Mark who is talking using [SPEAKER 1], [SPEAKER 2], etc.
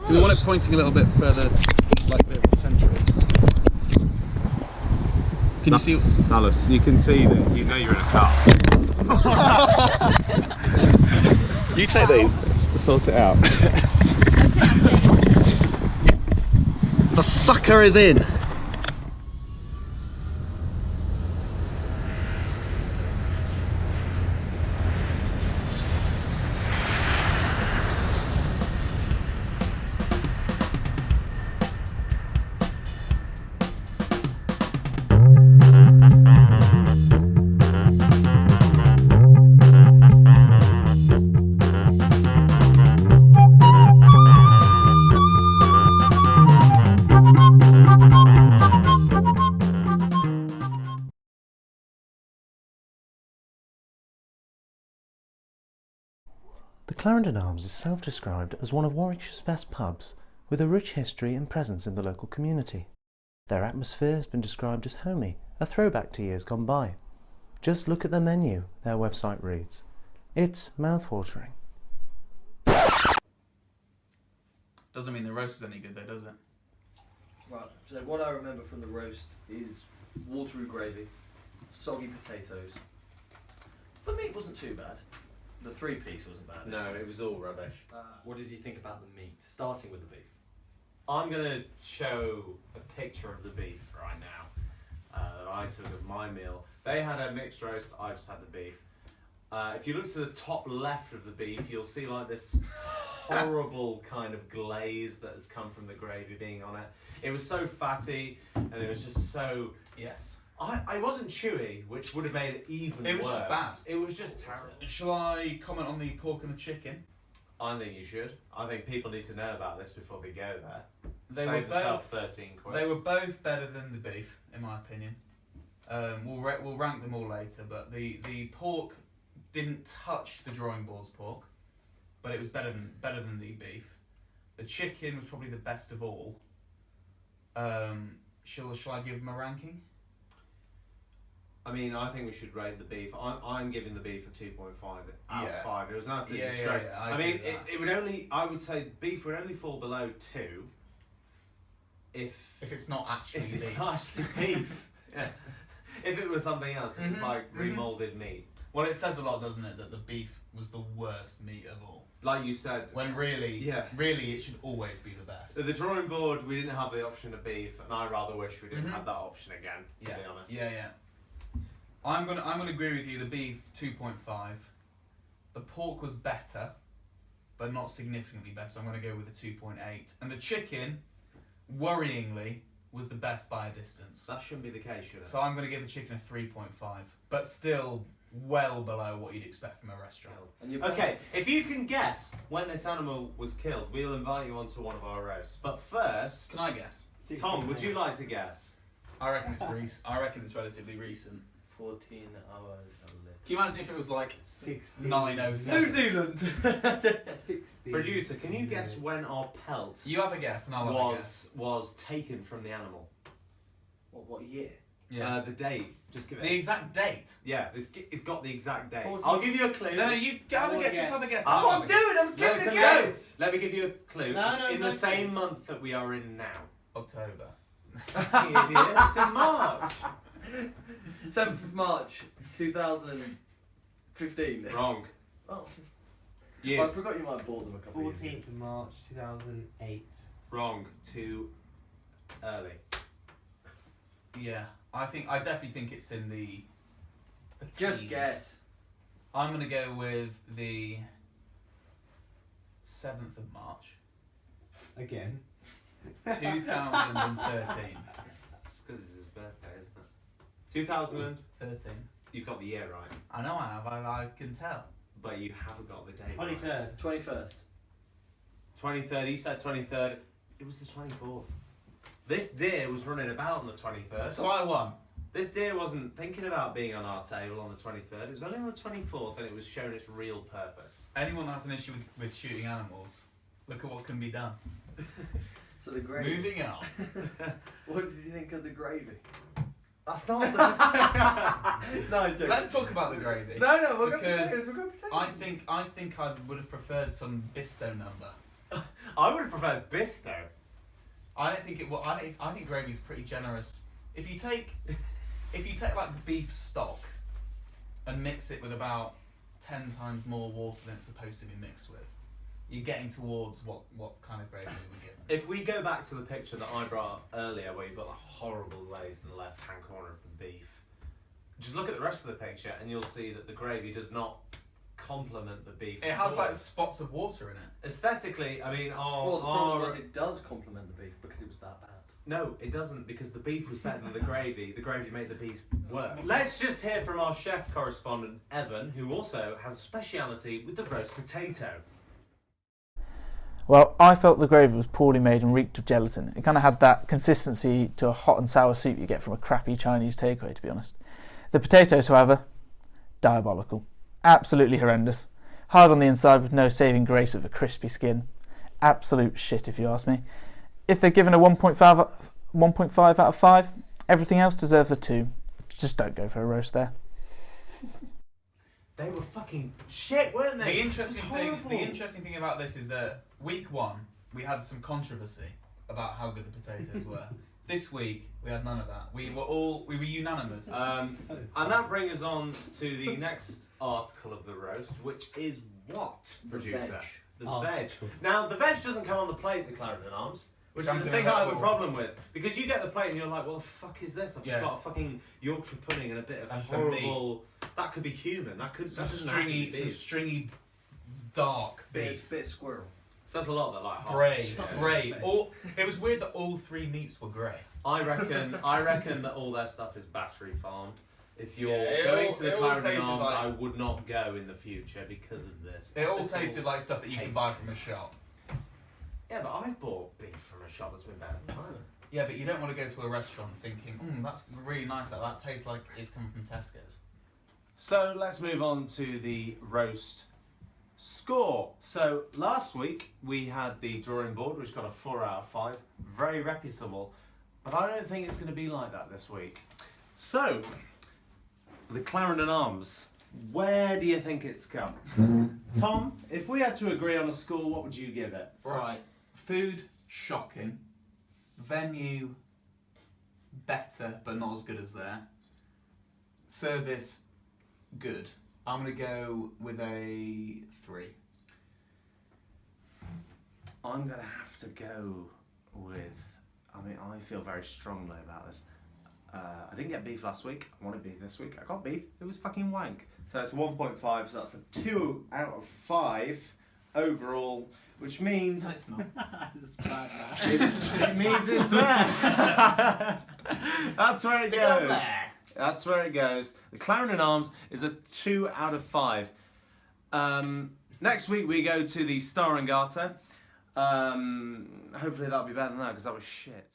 [SPEAKER 1] Do we want it pointing a little bit further, like a bit central? Can you see?
[SPEAKER 2] Alice, you can see that you know you're in a car.
[SPEAKER 1] You take these. Sort it out. The sucker is in.
[SPEAKER 3] The Clarendon Arms is self-described as one of Warwickshire's best pubs, with a rich history and presence in the local community. Their atmosphere has been described as homey, a throwback to years gone by. Just look at the menu, their website reads. It's mouth-watering.
[SPEAKER 1] Doesn't mean the roast was any good though, does it?
[SPEAKER 4] Right, so what I remember from the roast is watery gravy, soggy potatoes. The meat wasn't too bad. The three-piece wasn't bad.
[SPEAKER 2] No, it was all rubbish.
[SPEAKER 4] What did you think about the meat, starting with the beef?
[SPEAKER 2] I'm going to show a picture of the beef right now that I took of my meal. They had a mixed roast, I just had the beef. If you look to the top left of the beef, you'll see like this horrible kind of glaze that has come from the gravy being on it. It was so fatty and it was just so...
[SPEAKER 1] Yes.
[SPEAKER 2] I wasn't chewy, which would have made it even worse.
[SPEAKER 1] It was just bad.
[SPEAKER 2] It was just terrible.
[SPEAKER 1] Shall I comment on the pork and the chicken?
[SPEAKER 2] I think you should. I think people need to know about this before they go there.
[SPEAKER 1] They
[SPEAKER 2] Save
[SPEAKER 1] were
[SPEAKER 2] themselves
[SPEAKER 1] both
[SPEAKER 2] 13 quid.
[SPEAKER 1] They were both better than the beef, in my opinion. We'll rank them all later, but the pork didn't touch the drawing board's pork, but it was better than the beef. The chicken was probably the best of all. Shall I give them a ranking?
[SPEAKER 2] I mean, I think we should rate the beef. I'm giving the beef a 2.5 out of 5. It was an absolute
[SPEAKER 1] Yeah,
[SPEAKER 2] disgrace.
[SPEAKER 1] yeah,
[SPEAKER 2] I mean, it would only, I would say beef would only fall below 2 if
[SPEAKER 1] it's not actually
[SPEAKER 2] if
[SPEAKER 1] beef.
[SPEAKER 2] it's not actually beef. Yeah. If it was something else, if it's like remolded meat.
[SPEAKER 1] Well, it says a lot, doesn't it, that the beef was the worst meat of all.
[SPEAKER 2] Like you said.
[SPEAKER 1] When really it should always be the best.
[SPEAKER 2] So the drawing board, we didn't have the option of beef, and I rather wish we didn't have that option again, to be honest.
[SPEAKER 1] Yeah, yeah. I'm gonna agree with you. The beef 2.5. The pork was better, but not significantly better. I'm gonna go with a 2.8. And the chicken, worryingly, was the best by a distance.
[SPEAKER 2] That shouldn't be the case, should it?
[SPEAKER 1] So I'm gonna give the chicken a 3.5, but still well below what you'd expect from a restaurant.
[SPEAKER 2] Okay, if you can guess when this animal was killed, we'll invite you onto one of our roasts. But first,
[SPEAKER 1] Can I guess?
[SPEAKER 2] Tom, would you like to guess?
[SPEAKER 1] I reckon it's relatively recent.
[SPEAKER 4] 14 hours and
[SPEAKER 1] Can you imagine if it was like
[SPEAKER 4] 16.
[SPEAKER 1] 9:07?
[SPEAKER 4] New Zealand!
[SPEAKER 5] 60.
[SPEAKER 2] Producer, can you guess when our pelt
[SPEAKER 1] You have a guess, and I'll have a guess.
[SPEAKER 2] was taken from the animal?
[SPEAKER 4] What year?
[SPEAKER 1] Yeah.
[SPEAKER 2] The date. Just give it.
[SPEAKER 1] The exact date.
[SPEAKER 2] Yeah, it's got the exact date.
[SPEAKER 4] 14.
[SPEAKER 2] I'll give you a clue.
[SPEAKER 1] No, you have a guess. Just have a guess.
[SPEAKER 2] That's what I'm
[SPEAKER 1] doing. I'm
[SPEAKER 2] Let me- Let me give you a clue.
[SPEAKER 4] No,
[SPEAKER 2] It's
[SPEAKER 4] no,
[SPEAKER 2] in
[SPEAKER 4] no,
[SPEAKER 2] the same
[SPEAKER 4] please.
[SPEAKER 2] month that we are in now.
[SPEAKER 1] October.
[SPEAKER 2] Idiot, it's in March.
[SPEAKER 4] 7th of March 2015.
[SPEAKER 2] Wrong.
[SPEAKER 4] Oh.
[SPEAKER 2] You.
[SPEAKER 4] I forgot you might have bought them a couple of years
[SPEAKER 5] 14th of March 2008.
[SPEAKER 2] Wrong. Too early.
[SPEAKER 1] Yeah, I definitely think it's in the
[SPEAKER 4] Just
[SPEAKER 1] teens.
[SPEAKER 4] guess.
[SPEAKER 1] I'm gonna go with the 7th of March,
[SPEAKER 5] Again.
[SPEAKER 1] 2013.
[SPEAKER 2] It's because it's his birthday, isn't it? 2000.
[SPEAKER 1] 13.
[SPEAKER 2] You've got the year right,
[SPEAKER 1] I know I have. I can tell.
[SPEAKER 2] but you haven't got the date.
[SPEAKER 5] 23rd.
[SPEAKER 4] 21st.
[SPEAKER 2] 23rd. He said 23rd. It was the 24th. This deer was running about on the 23rd.
[SPEAKER 1] So I won.
[SPEAKER 2] This deer wasn't thinking about being on our table on the 23rd. It was only on the 24th, and it was shown its real purpose.
[SPEAKER 1] Anyone that has an issue with shooting animals, look at what can be done.
[SPEAKER 4] So the gravy.
[SPEAKER 1] Moving on.
[SPEAKER 4] What did you think of the gravy?
[SPEAKER 2] That's not the.
[SPEAKER 4] No, I don't.
[SPEAKER 1] Let's talk about the gravy.
[SPEAKER 4] No, we're going
[SPEAKER 1] Because
[SPEAKER 4] potatoes. We're going potatoes.
[SPEAKER 1] I think I would have preferred some Bisto number.
[SPEAKER 2] I would have preferred Bisto.
[SPEAKER 1] I don't think it. Well, I think gravy's pretty generous. If you take like beef stock and mix it with about 10 times more water than it's supposed to be mixed with, you're getting towards what kind of gravy we were given.
[SPEAKER 2] If we go back to the picture that I brought up earlier, where you've got the horrible glaze in the left-hand corner of the beef, just look at the rest of the picture and you'll see that the gravy does not complement the beef.
[SPEAKER 1] It
[SPEAKER 2] at
[SPEAKER 1] has
[SPEAKER 2] all.
[SPEAKER 1] like spots of water in it.
[SPEAKER 2] Aesthetically, I mean,
[SPEAKER 4] Well, the problem was it does complement the beef because it was that bad.
[SPEAKER 2] no, it doesn't, because the beef was better than the gravy. The gravy made the beef worse. Let's just hear from our chef correspondent, Evan, who also has a speciality with the roast potato.
[SPEAKER 6] Well, I felt the gravy was poorly made and reeked of gelatin. It kind of had that consistency to a hot and sour soup you get from a crappy Chinese takeaway, to be honest. The potatoes, however, diabolical. Absolutely horrendous. Hard on the inside with no saving grace of a crispy skin. Absolute shit, if you ask me. If they're given a 1.5 out of 5, everything else deserves a 2. Just don't go for a roast there.
[SPEAKER 2] They were fucking shit, weren't they?
[SPEAKER 1] The interesting
[SPEAKER 2] It was horrible.
[SPEAKER 1] thing about this is that week 1 we had some controversy about how good the potatoes were. This week we had none of that. We were unanimous.
[SPEAKER 2] And that brings us on to the next article of the roast, which is what, producer? The veg.
[SPEAKER 5] Article.
[SPEAKER 2] Now, the veg doesn't come on the plate at the Clarendon Arms, which is
[SPEAKER 1] Comes
[SPEAKER 2] the
[SPEAKER 1] in
[SPEAKER 2] thing
[SPEAKER 1] a
[SPEAKER 2] I have a
[SPEAKER 1] little-
[SPEAKER 2] problem with. Because you get the plate and you're like, what the fuck is this? I've
[SPEAKER 1] Yeah.
[SPEAKER 2] just got a fucking Yorkshire pudding and a bit of
[SPEAKER 1] And some meat.
[SPEAKER 2] horrible... That could be human. That could
[SPEAKER 1] some
[SPEAKER 2] doesn't have to be
[SPEAKER 1] stringy,
[SPEAKER 2] beef.
[SPEAKER 1] dark
[SPEAKER 4] Bit
[SPEAKER 1] beef.
[SPEAKER 4] of squirrel.
[SPEAKER 2] Says a lot that like half
[SPEAKER 1] Grey,
[SPEAKER 2] the shit.
[SPEAKER 1] grey. It was weird that all 3 meats were grey.
[SPEAKER 2] I reckon that all their stuff is battery farmed. If you're
[SPEAKER 1] Yeah, it
[SPEAKER 2] going
[SPEAKER 1] all-
[SPEAKER 2] to the
[SPEAKER 1] it all
[SPEAKER 2] Clarendon
[SPEAKER 1] tasted
[SPEAKER 2] Arms,
[SPEAKER 1] like-
[SPEAKER 2] I would not go in the future because of this.
[SPEAKER 1] It all
[SPEAKER 2] It's
[SPEAKER 1] tasted like stuff that you can
[SPEAKER 2] taste.
[SPEAKER 1] buy from a shop.
[SPEAKER 2] Yeah, but I've bought beef from a shop that's been better than mine.
[SPEAKER 1] Yeah, but you don't want to go to a restaurant thinking, that's really nice. That tastes like it's coming from Tesco's.
[SPEAKER 2] So let's move on to the roast score. So last week we had the drawing board, which got a 4 out of 5. Very reputable. But I don't think it's going to be like that this week. So, the Clarendon Arms. Where do you think it's come? Tom, if we had to agree on a score, what would you give it?
[SPEAKER 1] Right. Food, shocking. Venue, better, but not as good as there. Service, good. I'm going to go with a 3.
[SPEAKER 2] I'm going to have to go with... I feel very strongly about this. I didn't get beef last week. I wanted beef this week. I got beef. It was fucking wank. So it's 1.5, so that's a 2 out of 5 overall, which means...
[SPEAKER 1] No, it's not.
[SPEAKER 5] It's bad, man.
[SPEAKER 2] it means it's there. That's where it
[SPEAKER 1] Stick it up
[SPEAKER 2] goes.
[SPEAKER 1] there.
[SPEAKER 2] That's where it goes. The Clarendon Arms is a 2 out of 5. Next week we go to the Star and Garter. Hopefully that'll be better than that because that was shit.